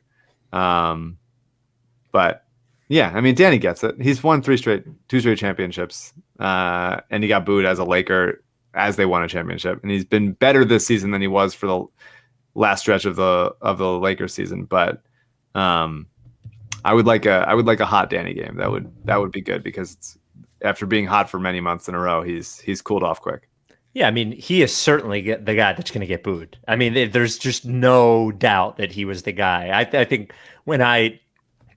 But yeah, I mean, Danny gets it. He's won two straight championships, and he got booed as a Laker as they won a championship, and he's been better this season than he was for the last stretch of the Lakers season. But I would like a hot Danny game. That would be good, because it's, after being hot for many months in a row, he's cooled off quick. Yeah, I mean, he is certainly the guy that's going to get booed. I mean, there's just no doubt that he was the guy. I think when I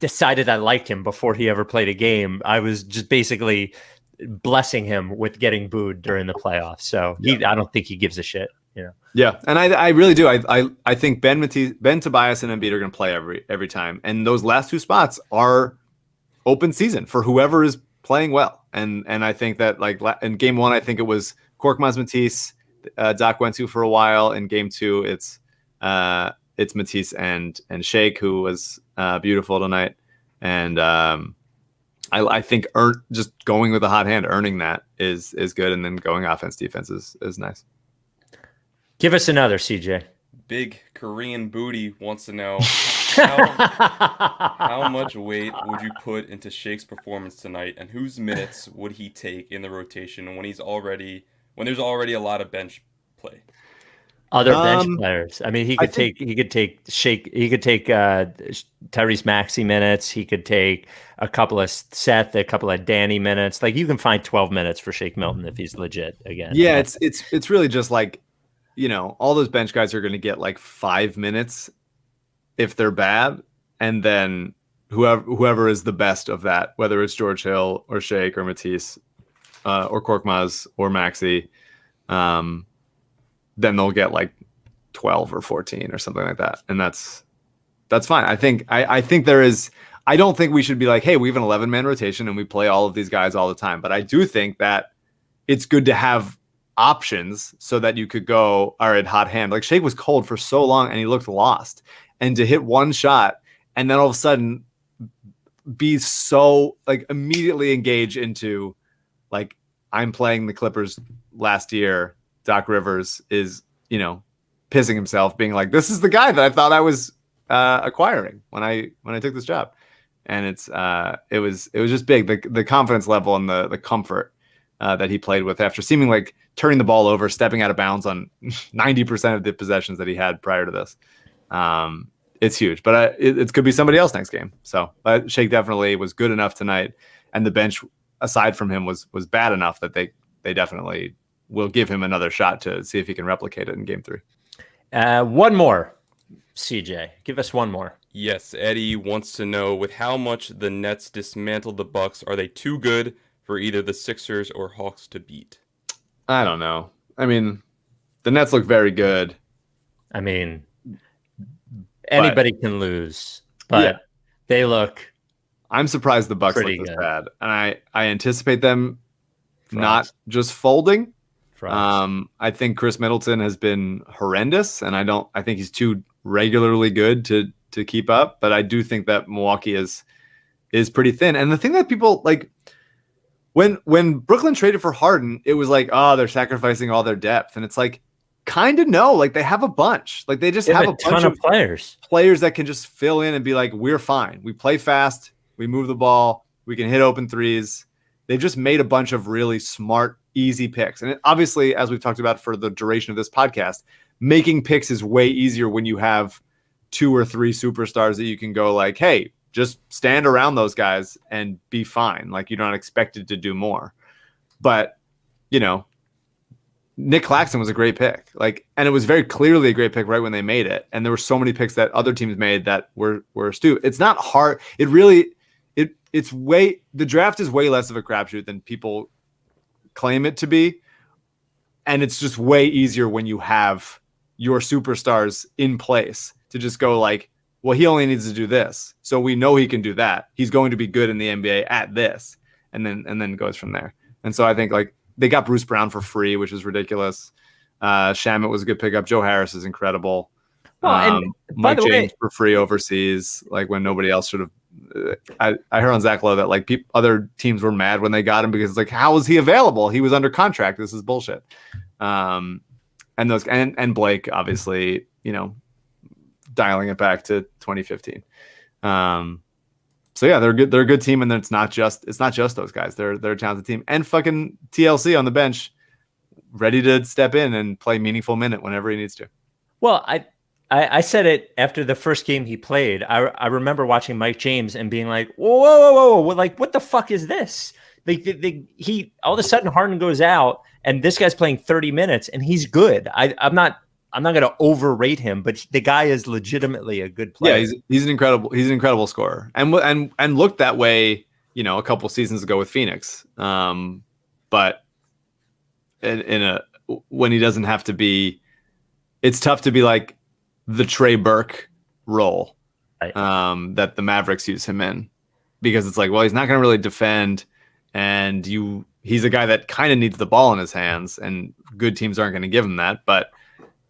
decided I liked him before he ever played a game, I was just basically blessing him with getting booed during the playoffs. So I don't think he gives a shit. Yeah, and I really do. I think Ben Tobias and Embiid are going to play every time, and those last two spots are open season for whoever is playing well. And I think that, like, in game 1, I think it was Korkmaz, Matisse, Doc went to for a while. In game 2, it's Matisse and Shake, who was beautiful tonight. And I think just going with a hot hand, earning that is good, and then going offense defense is nice. Give us another, CJ. Big Korean Booty wants to know how much weight would you put into Shake's performance tonight, and whose minutes would he take in the rotation when there's already a lot of bench play? Other bench players. I mean, he could take Shake. He could take Tyrese Maxey minutes. He could take a couple of Seth, a couple of Danny minutes. Like, you can find 12 minutes for Shake Milton if he's legit again. Yeah, it's really just like, all those bench guys are going to get like 5 minutes if they're bad, and then whoever is the best of that, whether it's George Hill or Shake or Matisse or Korkmaz or Maxey, then they'll get like 12 or 14 or something like that, and that's fine. I think there is. I don't think we should be like, hey, we have an 11-man rotation and we play all of these guys all the time. But I do think that it's good to have options so that you could go, all right, hot hand. Like, Shake was cold for so long and he looked lost. And to hit one shot and then all of a sudden be so, like, immediately engage into, like, I'm playing the Clippers last year. Doc Rivers is, pissing himself, being like, this is the guy that I thought I was acquiring when I took this job. And it was just big. The confidence level and the comfort that he played with after seeming like turning the ball over, stepping out of bounds on 90% of the possessions that he had prior to this. It's huge, but it could be somebody else next game. So Shake definitely was good enough tonight, and the bench aside from him was bad enough that they definitely will give him another shot to see if he can replicate it in game 3. One more, CJ. Give us one more. Yes, Eddie wants to know, with how much the Nets dismantled the Bucks, are they too good for either the Sixers or Hawks to beat? I don't know. I mean, the Nets look very good. I mean, anybody can lose, but they look. I'm surprised the Bucks look this bad, and I anticipate them not just folding. I think Chris Middleton has been horrendous, and I think he's too regularly good to keep up. But I do think that Milwaukee is pretty thin. And the thing that people like, when Brooklyn traded for Harden, it was like, oh, they're sacrificing all their depth, and it's like, kind of no, like they have a bunch, like they just have a bunch of players that can just fill in and be like, we're fine. We play fast. We move the ball. We can hit open threes. They've just made a bunch of really smart, easy picks. And obviously, as we've talked about for the duration of this podcast, making picks is way easier when you have 2 or 3 superstars that you can go like, hey, just stand around those guys and be fine. Like, you're not expected to do more. But, you know, Nick Claxton was a great pick. Like, and it was very clearly a great pick right when they made it. And there were so many picks that other teams made that were astute. It's not hard. The draft is way less of a crapshoot than people claim it to be. And it's just way easier when you have your superstars in place to just go like, well, he only needs to do this. So we know he can do that. He's going to be good in the NBA at this. And then goes from there. And so I think like they got Bruce Brown for free, which is ridiculous. Shamet was a good pickup. Joe Harris is incredible. Well, Mike James for free overseas, like when nobody else should have. I heard on Zach Lowe that like other teams were mad when they got him because it's like, how was he available? He was under contract. This is bullshit. And Blake, obviously, you know, dialing it back to 2015. So yeah, they're good. They're a good team, and it's not just those guys. They're a talented team, and fucking TLC on the bench, ready to step in and play meaningful minute whenever he needs to. Well, I said it after the first game he played. I remember watching Mike James and being like, whoa, like what the fuck is this? He all of a sudden Harden goes out and this guy's playing 30 minutes and he's good. I'm not going to overrate him, but the guy is legitimately a good player. Yeah, he's an incredible scorer, and looked that way, you know, a couple seasons ago with Phoenix. But when he doesn't have to be, it's tough to be like the Trey Burke role that the Mavericks use him in, because it's like, well, he's not going to really defend, and he's a guy that kind of needs the ball in his hands, and good teams aren't going to give him that. But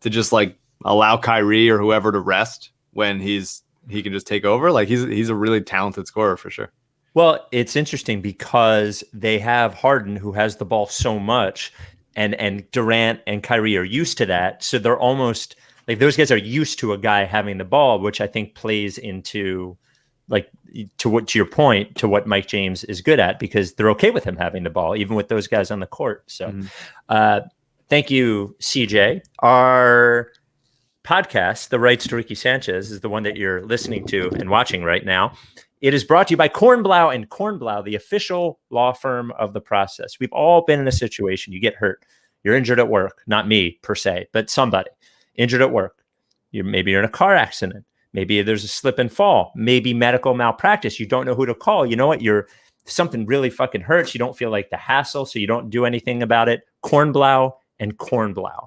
to just like allow Kyrie or whoever to rest when he can just take over, like he's a really talented scorer for sure. Well, it's interesting because they have Harden, who has the ball so much, and Durant and Kyrie are used to that, so they're almost like those guys are used to a guy having the ball, which I think plays into like to your point, to what Mike James is good at, because they're okay with him having the ball, even with those guys on the court. So thank you, CJ. Our podcast, The Rights to Ricky Sanchez, is the one that you're listening to and watching right now. It is brought to you by Kornblau and Kornblau, the official law firm of The Process. We've all been in a situation. You get hurt. You're injured at work. Not me per se, but somebody injured at work. Maybe you're in a car accident. Maybe there's a slip and fall. Maybe medical malpractice. You don't know who to call. You know what? Something really fucking hurts. You don't feel like the hassle, so you don't do anything about it. Kornblau and Kornblau,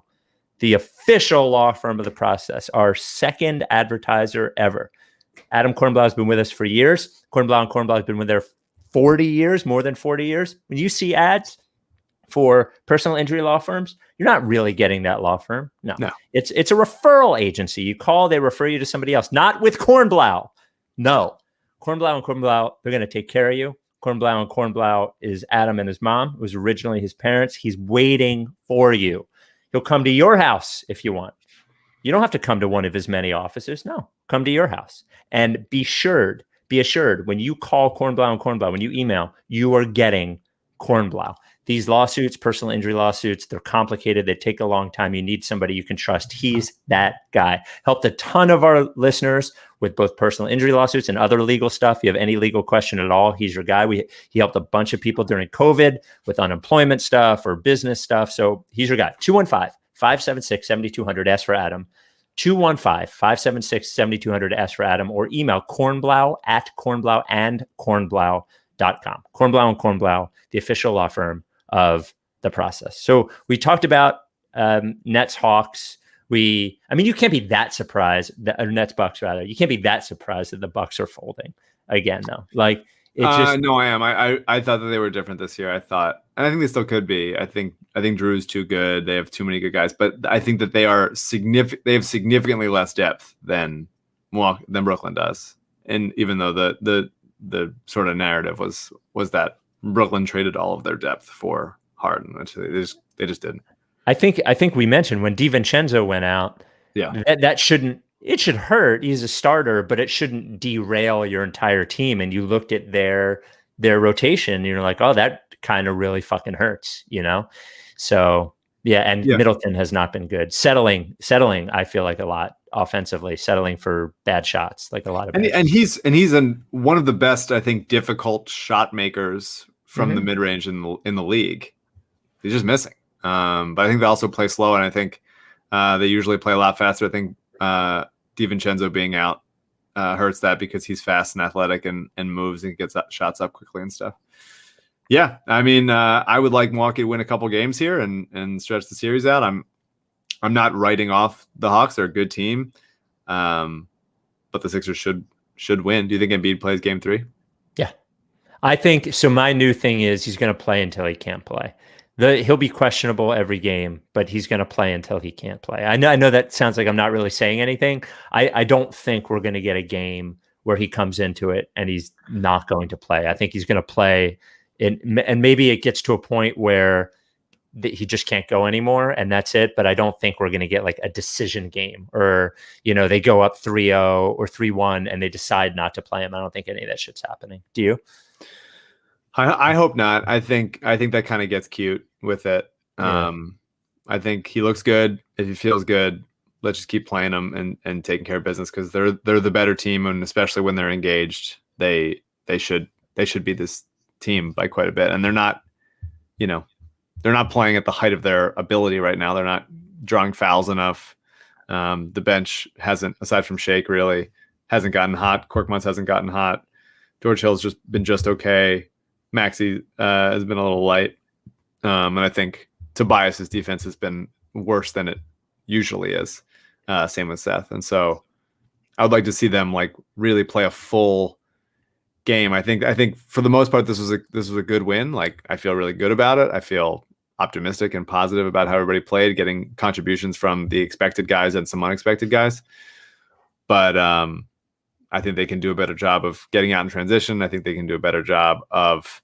the official law firm of The Process, our second advertiser ever. Adam Kornblau has been with us for years. Kornblau and Kornblau has been with there 40 years, more than 40 years. When you see ads for personal injury law firms, you're not really getting that law firm. No. It's a referral agency. You call, they refer you to somebody else. Not with Kornblau. No. Kornblau and Kornblau, they're going to take care of you. Kornblau and Kornblau is Adam and his mom. It was originally his parents. He's waiting for you. He'll come to your house if you want. You don't have to come to one of his many offices. No, come to your house. And be assured, when you call Kornblau and Kornblau, when you email, you are getting Kornblau. These lawsuits, personal injury lawsuits, they're complicated. They take a long time. You need somebody you can trust. He's that guy. Helped a ton of our listeners with both personal injury lawsuits and other legal stuff. If you have any legal question at all, he's your guy. He helped a bunch of people during COVID with unemployment stuff or business stuff. So he's your guy. 215-576-7200. Ask for Adam. 215-576-7200. Ask for Adam, or email kornblau@kornblauandkornblau.com. Kornblau and Kornblau, the official law firm of the process. So we talked about Nets Hawks. You can't be that surprised that Nets Bucks rather. You can't be that surprised that the Bucks are folding again, though. Like it's just no, I am. I thought that they were different this year. I thought, and I think they still could be. I think Drew's too good. They have too many good guys, but I think that they are significant. They have significantly less depth than Brooklyn does. And even though the sort of narrative was that Brooklyn traded all of their depth for Harden, which they just didn't. I think we mentioned when DiVincenzo went out. Yeah, that shouldn't. It should hurt. He's a starter, but it shouldn't derail your entire team. And you looked at their rotation, and you're like, oh, that kind of really fucking hurts, you know? So yeah. Middleton has not been good. Settling. I feel like a lot offensively, settling for bad shots, like a lot of. And he's one of the best, I think, difficult shot makers from the mid range in the league. He's just missing. But I think they also play slow, and I think they usually play a lot faster. I think DiVincenzo being out hurts that because he's fast and athletic and moves and gets shots up quickly and stuff. Yeah, I mean, I would like Milwaukee to win a couple games here and stretch the series out. I'm not writing off the Hawks; they're a good team, but the Sixers should win. Do you think Embiid plays Game 3? Yeah, I think so. My new thing is he's going to play until he can't play. He'll be questionable every game, but he's going to play until he can't play. I know that sounds like I'm not really saying anything. I don't think we're going to get a game where he comes into it and he's not going to play. I think he's going to play, and maybe it gets to a point where he just can't go anymore, and that's it. But I don't think we're going to get like a decision game, or they go up 3-0 or 3-1 and they decide not to play him. I don't think any of that shit's happening. Do you? I hope not. I think that kind of gets cute with it. Yeah. I think he looks good. If he feels good, let's just keep playing him and taking care of business, because they're the better team, and especially when they're engaged, they should be this team by quite a bit. And they're not playing at the height of their ability right now. They're not drawing fouls enough. The bench hasn't, aside from Shake, really hasn't gotten hot. Korkmaz hasn't gotten hot. George Hill's just been okay. Maxey has been a little light. And I think Tobias's defense has been worse than it usually is. Same with Seth. And so I would like to see them like really play a full game. I think for the most part, this was a good win. Like, I feel really good about it. I feel optimistic and positive about how everybody played, getting contributions from the expected guys and some unexpected guys. But I think they can do a better job of getting out in transition. I think they can do a better job of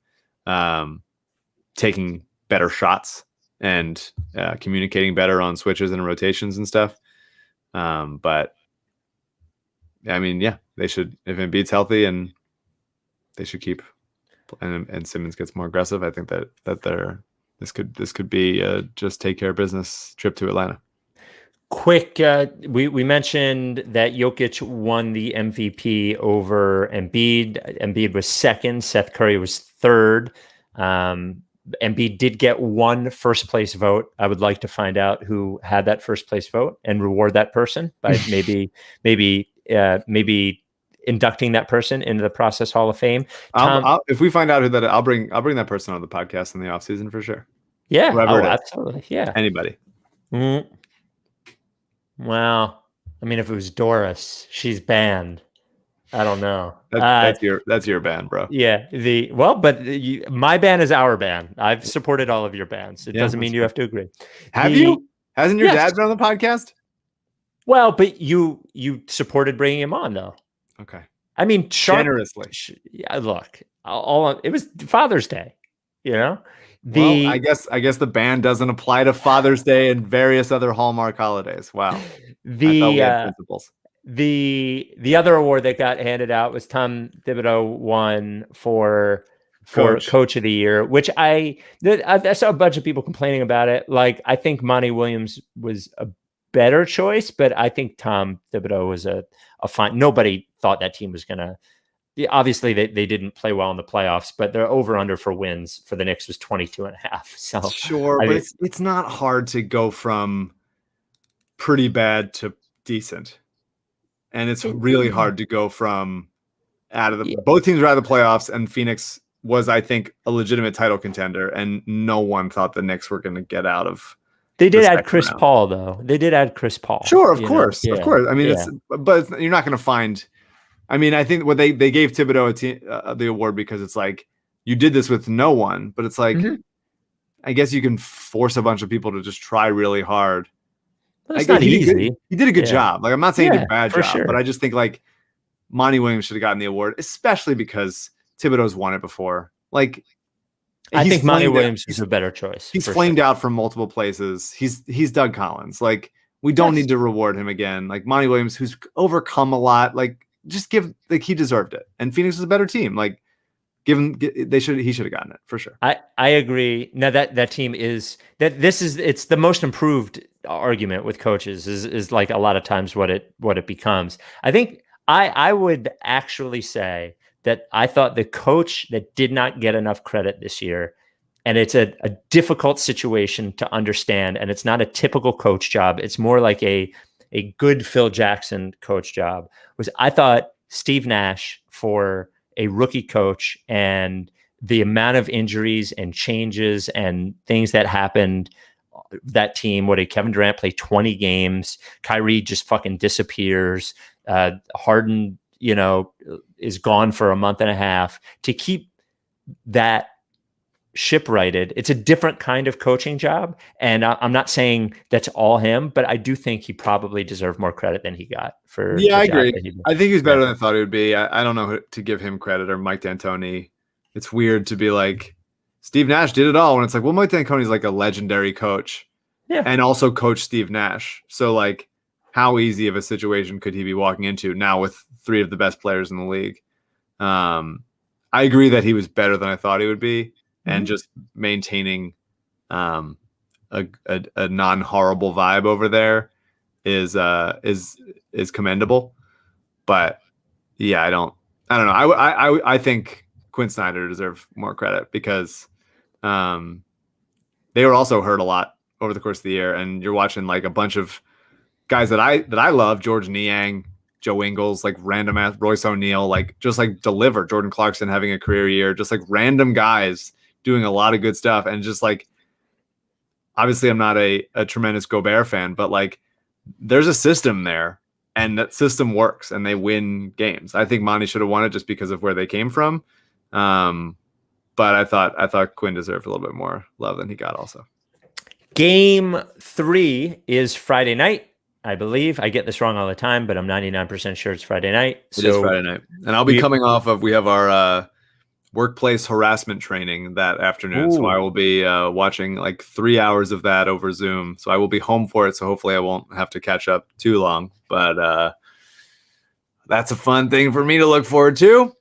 taking better shots and communicating better on switches and rotations and stuff. But I mean, yeah, they should, if Embiid's healthy, and they should keep, and Simmons gets more aggressive. I think that this could be a just take care of business trip to Atlanta. Quick, we mentioned that Jokic won the MVP over Embiid. Embiid was second. Seth Curry was third. Embiid did get one first place vote. I would like to find out who had that first place vote and reward that person by maybe inducting that person into the Process Hall of Fame. Tom, if we find out who that, I'll bring that person on the podcast in the off season for sure. Yeah, absolutely. Yeah, anybody. Mm-hmm. Well, I mean, if it was Doris, she's banned. I don't know. That's your band, bro. Yeah. My band is our band. I've supported all of your bands. It doesn't mean you have to agree. Have you? Hasn't your dad been on the podcast? Well, but you supported bringing him on, though. Okay. I mean, generously. Yeah. Look, it was Father's Day. Well, I guess the ban doesn't apply to Father's Day and various other Hallmark holidays. Wow. I thought we had principles. The other award that got handed out was Tom Thibodeau won for for coach of the year, which I saw a bunch of people complaining about it. Like, I think Monty Williams was a better choice, but I think Tom Thibodeau was a fine. Nobody thought that team was going to. Obviously, they didn't play well in the playoffs, but their over-under for wins for the Knicks was 22.5. So sure, but it's not hard to go from pretty bad to decent, and it's really hard to go from both teams were out of the playoffs, and Phoenix was, I think, a legitimate title contender, and no one thought the Knicks were going to get out of. They did add Chris Paul, though. They did add Chris Paul. Sure, of course. I mean, but you're not going to find. I mean, I think what they gave Thibodeau the award because it's like, you did this with no one, but it's like, I guess you can force a bunch of people to just try really hard. Well, it's not easy. He did a good job. Like, I'm not saying he did a bad job, sure. but I just think like Monty Williams should have gotten the award, especially because Thibodeau's won it before. Like, I think Monty Williams is a better choice. He's flamed out from multiple places. He's Doug Collins. Like, we don't need to reward him again. Like, Monty Williams, who's overcome a lot, like, just give, like, he deserved it. And Phoenix is a better team. Like, he should have gotten it for sure. I agree. Now that team is it's the most improved argument with coaches is like a lot of times what it becomes. I think I would actually say that I thought the coach that did not get enough credit this year, and it's a difficult situation to understand, and it's not a typical coach job. It's more like a good Phil Jackson coach job, was I thought Steve Nash, for a rookie coach, and the amount of injuries and changes and things that happened, that team, what did Kevin Durant play 20 games? Kyrie just fucking disappears. Harden, is gone for a month and a half. To keep that ship righted, it's a different kind of coaching job. And I'm not saying that's all him, but I do think he probably deserved more credit than he got for. Yeah, I agree. I think he's better than I thought he would be. I don't know who to give him credit, or Mike D'Antoni. It's weird to be like, Steve Nash did it all, when it's like, well, Mike D'Antoni's like a legendary coach, and also coach Steve Nash. So like, how easy of a situation could he be walking into now with three of the best players in the league? I agree that he was better than I thought he would be. And just maintaining a non-horrible vibe over there is commendable. But yeah, I don't know. I think Quinn Snyder deserves more credit because they were also hurt a lot over the course of the year, and you're watching like a bunch of guys that I love, George Niang, Joe Ingles, like random ass Royce O'Neal, like just like deliver. Jordan Clarkson having a career year, just like random guys doing a lot of good stuff. And just like, obviously I'm not a tremendous Gobert fan, but like there's a system there, and that system works, and they win games. I think Monty should have won it just because of where they came from. But I thought Quinn deserved a little bit more love than he got also. Game 3 is Friday night, I believe. I get this wrong all the time, but I'm 99% sure it's Friday night. It is Friday night. And I'll be coming off of, we have our workplace harassment training that afternoon. Ooh. So I will be watching like 3 hours of that over Zoom. So I will be home for it. So hopefully I won't have to catch up too long. But that's a fun thing for me to look forward to.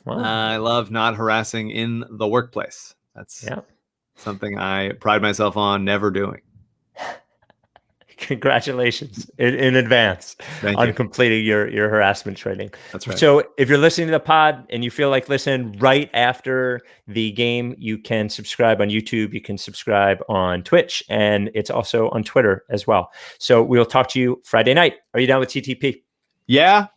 Wow. I love not harassing in the workplace. That's something I pride myself on never doing. Congratulations in advance on completing your harassment training. That's right. So if you're listening to the pod and you feel like listening right after the game, you can subscribe on YouTube. You can subscribe on Twitch, and it's also on Twitter as well. So we'll talk to you Friday night. Are you down with TTP? Yeah.